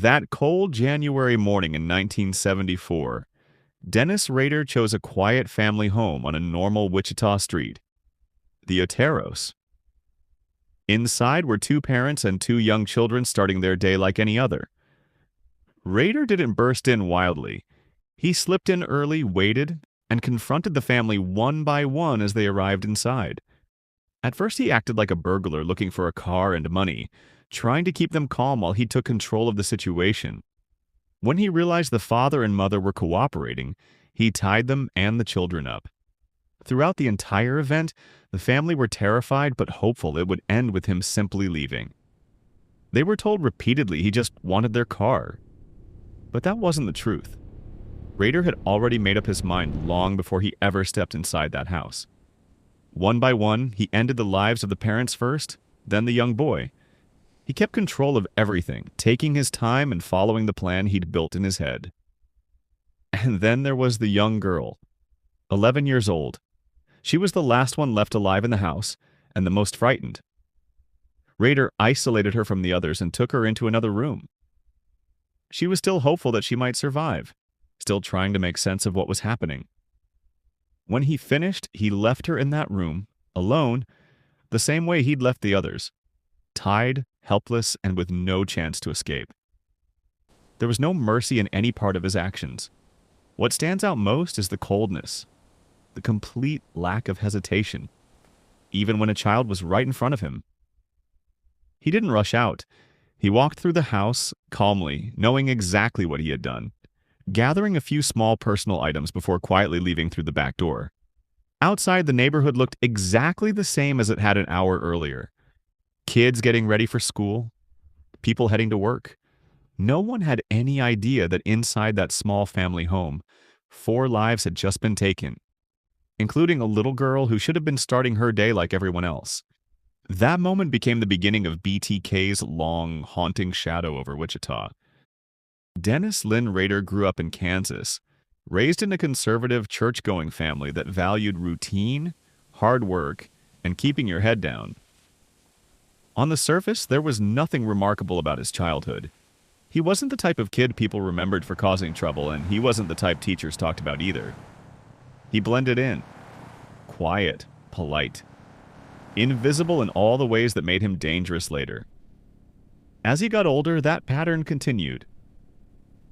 That cold January morning in 1974, Dennis Rader chose a quiet family home on a normal Wichita street, the Oteros. Inside were two parents and two young children starting their day like any other. Rader didn't burst in wildly. He slipped in early, waited, and confronted the family one by one as they arrived inside. At first, he acted like a burglar looking for a car and money, trying to keep them calm while he took control of the situation. When he realized the father and mother were cooperating, he tied them and the children up. Throughout the entire event, the family were terrified but hopeful it would end with him simply leaving. They were told repeatedly he just wanted their car. But that wasn't the truth. Rader had already made up his mind long before he ever stepped inside that house. One by one, he ended the lives of the parents first, then the young boy. He kept control of everything, taking his time and following the plan he'd built in his head. And then there was the young girl, 11 years old. She was the last one left alive in the house, and the most frightened. Rader isolated her from the others and took her into another room. She was still hopeful that she might survive, still trying to make sense of what was happening. When he finished, he left her in that room, alone, the same way he'd left the others, tied, helpless, and with no chance to escape. There was no mercy in any part of his actions. What stands out most is the coldness, the complete lack of hesitation, even when a child was right in front of him. He didn't rush out. He walked through the house calmly, knowing exactly what he had done, gathering a few small personal items before quietly leaving through the back door. Outside, the neighborhood looked exactly the same as it had an hour earlier. Kids getting ready for school, people heading to work. No one had any idea that inside that small family home, 4 lives had just been taken, including a little girl who should have been starting her day like everyone else. That moment became the beginning of BTK's long, haunting shadow over Wichita. Dennis Lynn Rader grew up in Kansas, raised in a conservative church-going family that valued routine, hard work, and keeping your head down. On the surface, there was nothing remarkable about his childhood. He wasn't the type of kid people remembered for causing trouble, and he wasn't the type teachers talked about either. He blended in. Quiet, polite. Invisible in all the ways that made him dangerous later. As he got older, that pattern continued.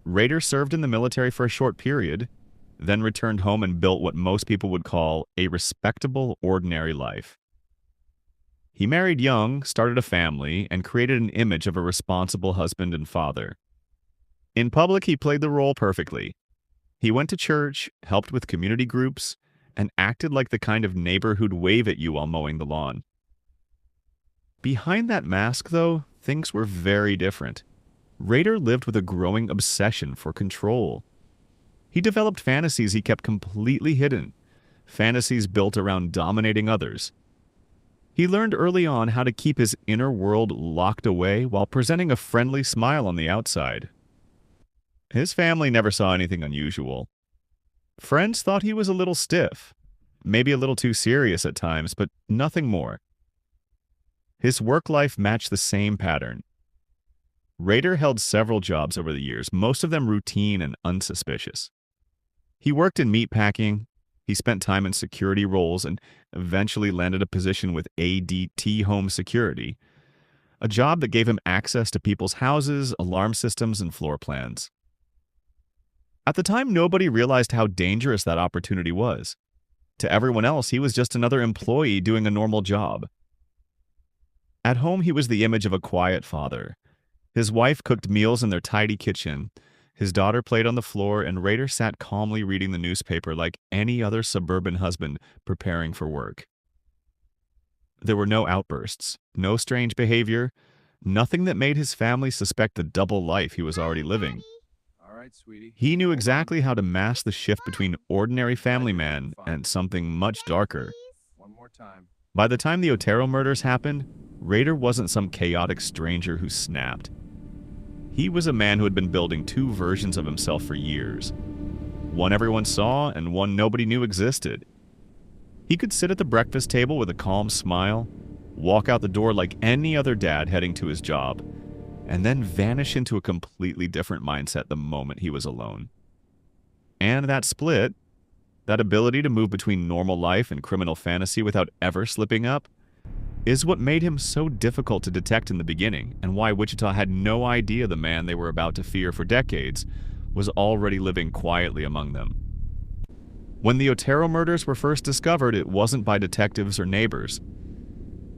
Rader served in the military for a short period, then returned home and built what most people would call a respectable, ordinary life. He married young, started a family, and created an image of a responsible husband and father. In public, he played the role perfectly. He went to church, helped with community groups, and acted like the kind of neighbor who'd wave at you while mowing the lawn. Behind that mask, though, things were very different. Rader lived with a growing obsession for control. He developed fantasies he kept completely hidden, fantasies built around dominating others. He learned early on how to keep his inner world locked away while presenting a friendly smile on the outside. His family never saw anything unusual. Friends thought he was a little stiff, maybe a little too serious at times, but nothing more. His work life matched the same pattern. Rader held several jobs over the years, most of them routine and unsuspicious. He worked in meatpacking, he spent time in security roles, and eventually landed a position with ADT Home Security, a job that gave him access to people's houses, alarm systems, and floor plans. At the time, nobody realized how dangerous that opportunity was. To everyone else, he was just another employee doing a normal job. At home, he was the image of a quiet father. His wife cooked meals in their tidy kitchen. His daughter played on the floor, and Rader sat calmly reading the newspaper like any other suburban husband preparing for work. There were no outbursts, no strange behavior, nothing that made his family suspect the double life he was already living. All right, sweetie. He knew exactly how to mask the shift between ordinary family man and something much darker. One more time. By the time the Otero murders happened, Rader wasn't some chaotic stranger who snapped. He was a man who had been building 2 versions of himself for years. One everyone saw and one nobody knew existed. He could sit at the breakfast table with a calm smile, walk out the door like any other dad heading to his job, and then vanish into a completely different mindset the moment he was alone. And that split, that ability to move between normal life and criminal fantasy without ever slipping up, is what made him so difficult to detect in the beginning, and why Wichita had no idea the man they were about to fear for decades was already living quietly among them. When the Otero murders were first discovered, it wasn't by detectives or neighbors.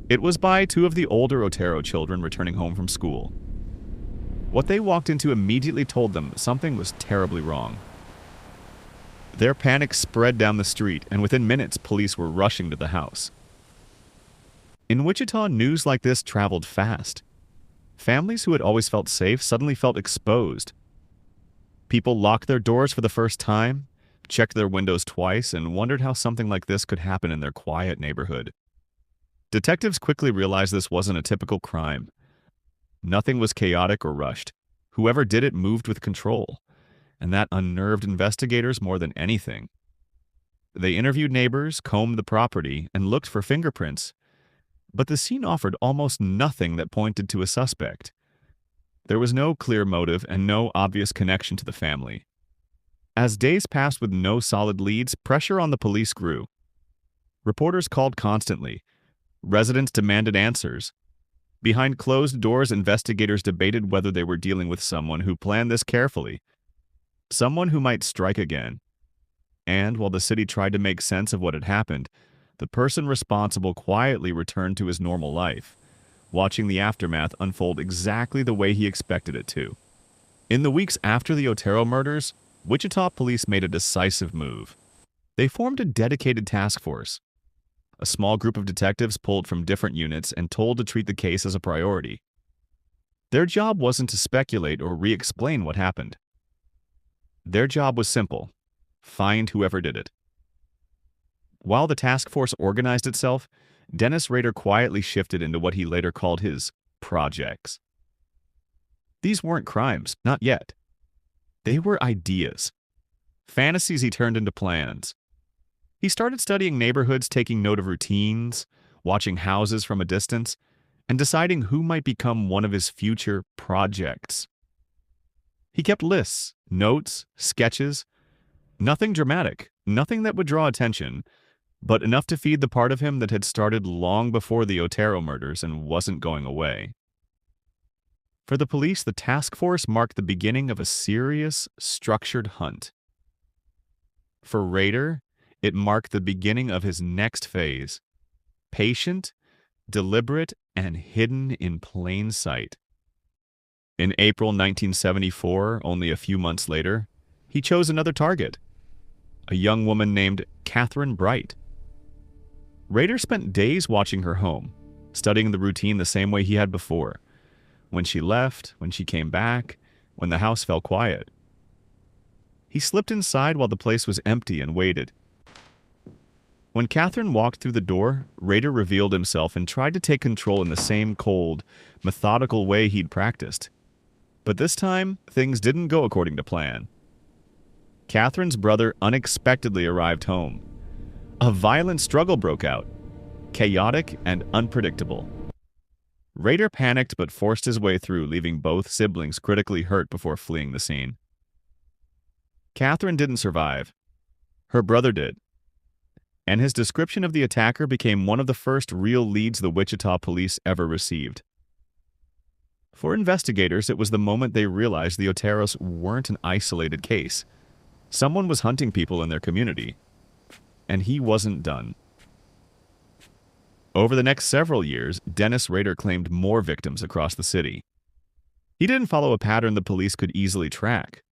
It was by two of the older Otero children returning home from school. What they walked into immediately told them something was terribly wrong. Their panic spread down the street, and within minutes, police were rushing to the house. In Wichita, news like this traveled fast. Families who had always felt safe suddenly felt exposed. People locked their doors for the first time, checked their windows twice, and wondered how something like this could happen in their quiet neighborhood. Detectives quickly realized this wasn't a typical crime. Nothing was chaotic or rushed. Whoever did it moved with control, and that unnerved investigators more than anything. They interviewed neighbors, combed the property, and looked for fingerprints, but the scene offered almost nothing that pointed to a suspect. There was no clear motive and no obvious connection to the family. As days passed with no solid leads, pressure on the police grew. Reporters called constantly. Residents demanded answers. Behind closed doors, investigators debated whether they were dealing with someone who planned this carefully, someone who might strike again. And while the city tried to make sense of what had happened, the person responsible quietly returned to his normal life, watching the aftermath unfold exactly the way he expected it to. In the weeks after the Otero murders, Wichita police made a decisive move. They formed a dedicated task force. A small group of detectives pulled from different units and told to treat the case as a priority. Their job wasn't to speculate or re-explain what happened. Their job was simple: find whoever did it. While the task force organized itself, Dennis Rader quietly shifted into what he later called his projects. These weren't crimes, not yet. They were ideas. Fantasies he turned into plans. He started studying neighborhoods, taking note of routines, watching houses from a distance, and deciding who might become one of his future projects. He kept lists, notes, sketches, nothing dramatic, nothing that would draw attention, but enough to feed the part of him that had started long before the Otero murders and wasn't going away. For the police, the task force marked the beginning of a serious, structured hunt. For Rader, it marked the beginning of his next phase: patient, deliberate, and hidden in plain sight. In April 1974, only a few months later, he chose another target: a young woman named Catherine Bright. Rader spent days watching her home, studying the routine the same way he had before. When she left, when she came back, when the house fell quiet. He slipped inside while the place was empty and waited. When Catherine walked through the door, Rader revealed himself and tried to take control in the same cold, methodical way he'd practiced. But this time, things didn't go according to plan. Catherine's brother unexpectedly arrived home. A violent struggle broke out, chaotic and unpredictable. Rader panicked but forced his way through, leaving both siblings critically hurt before fleeing the scene. Catherine didn't survive. Her brother did. And his description of the attacker became one of the first real leads the Wichita police ever received. For investigators, it was the moment they realized the Oteros weren't an isolated case. Someone was hunting people in their community, and he wasn't done. Over the next several years, Dennis Rader claimed more victims across the city. He didn't follow a pattern the police could easily track.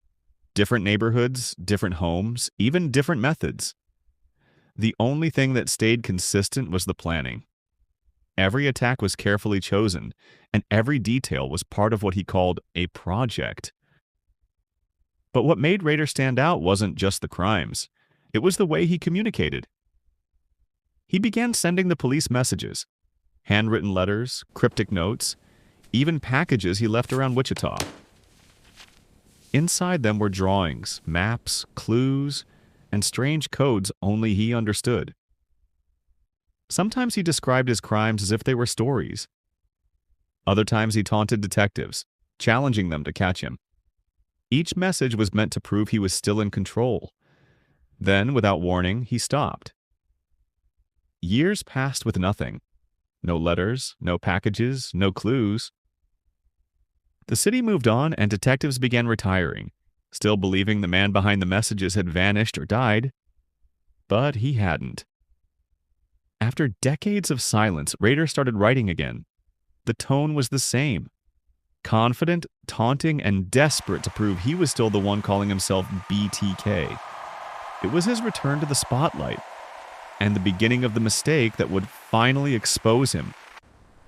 Different neighborhoods, different homes, even different methods. The only thing that stayed consistent was the planning. Every attack was carefully chosen, and every detail was part of what he called a project. But what made Rader stand out wasn't just the crimes. It was the way he communicated. He began sending the police messages, handwritten letters, cryptic notes, even packages he left around Wichita. Inside them were drawings, maps, clues, and strange codes only he understood. Sometimes he described his crimes as if they were stories. Other times he taunted detectives, challenging them to catch him. Each message was meant to prove he was still in control. Then, without warning, he stopped. Years passed with nothing. No letters, no packages, no clues. The city moved on and detectives began retiring, still believing the man behind the messages had vanished or died. But he hadn't. After decades of silence, Rader started writing again. The tone was the same. Confident, taunting, and desperate to prove he was still the one calling himself BTK. It was his return to the spotlight, and the beginning of the mistake that would finally expose him.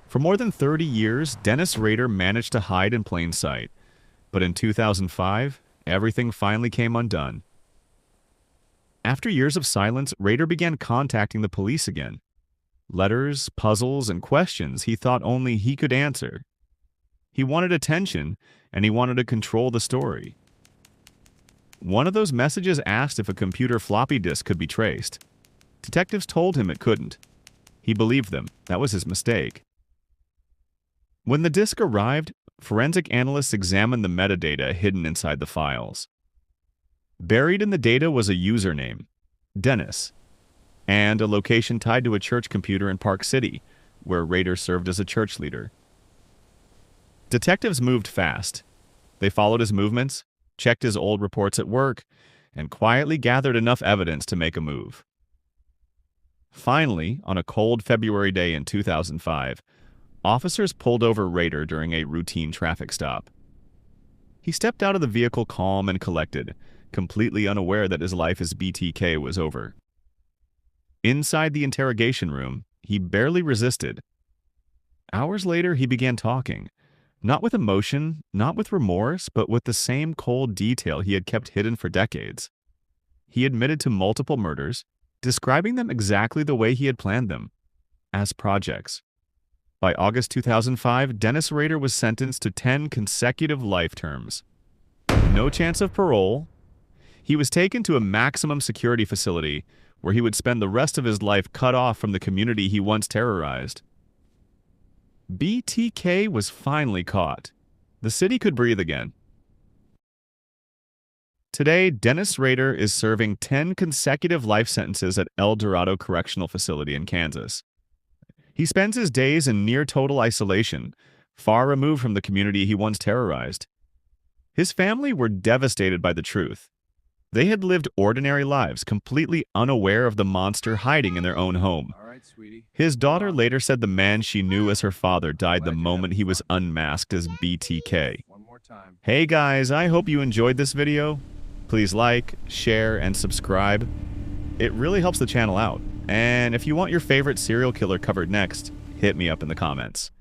For more than 30 years, Dennis Rader managed to hide in plain sight. But in 2005, everything finally came undone. After years of silence, Rader began contacting the police again. Letters, puzzles, and questions he thought only he could answer. He wanted attention, and he wanted to control the story. One of those messages asked if a computer floppy disk could be traced. Detectives told him it couldn't. He believed them. That was his mistake. When the disk arrived, forensic analysts examined the metadata hidden inside the files. Buried in the data was a username, Dennis, and a location tied to a church computer in Park City, where Rader served as a church leader. Detectives moved fast. They followed his movements, checked his old reports at work, and quietly gathered enough evidence to make a move. Finally, on a cold February day in 2005, officers pulled over Rader during a routine traffic stop. He stepped out of the vehicle calm and collected, completely unaware that his life as BTK was over. Inside the interrogation room, he barely resisted. Hours later, he began talking, not with emotion, not with remorse, but with the same cold detail he had kept hidden for decades. He admitted to multiple murders, describing them exactly the way he had planned them, as projects. By August 2005, Dennis Rader was sentenced to 10 consecutive life terms. No chance of parole. He was taken to a maximum security facility where he would spend the rest of his life cut off from the community he once terrorized. BTK was finally caught. The city could breathe again. Today, Dennis Rader is serving 10 consecutive life sentences at El Dorado Correctional Facility in Kansas. He spends his days in near-total isolation, far removed from the community he once terrorized. His family were devastated by the truth. They had lived ordinary lives, completely unaware of the monster hiding in their own home. All right, sweetie. His daughter later said the man she knew as her father died the moment he was unmasked as BTK. One more time. Hey guys, I hope you enjoyed this video. Please like, share, and subscribe. It really helps the channel out. And if you want your favorite serial killer covered next, hit me up in the comments.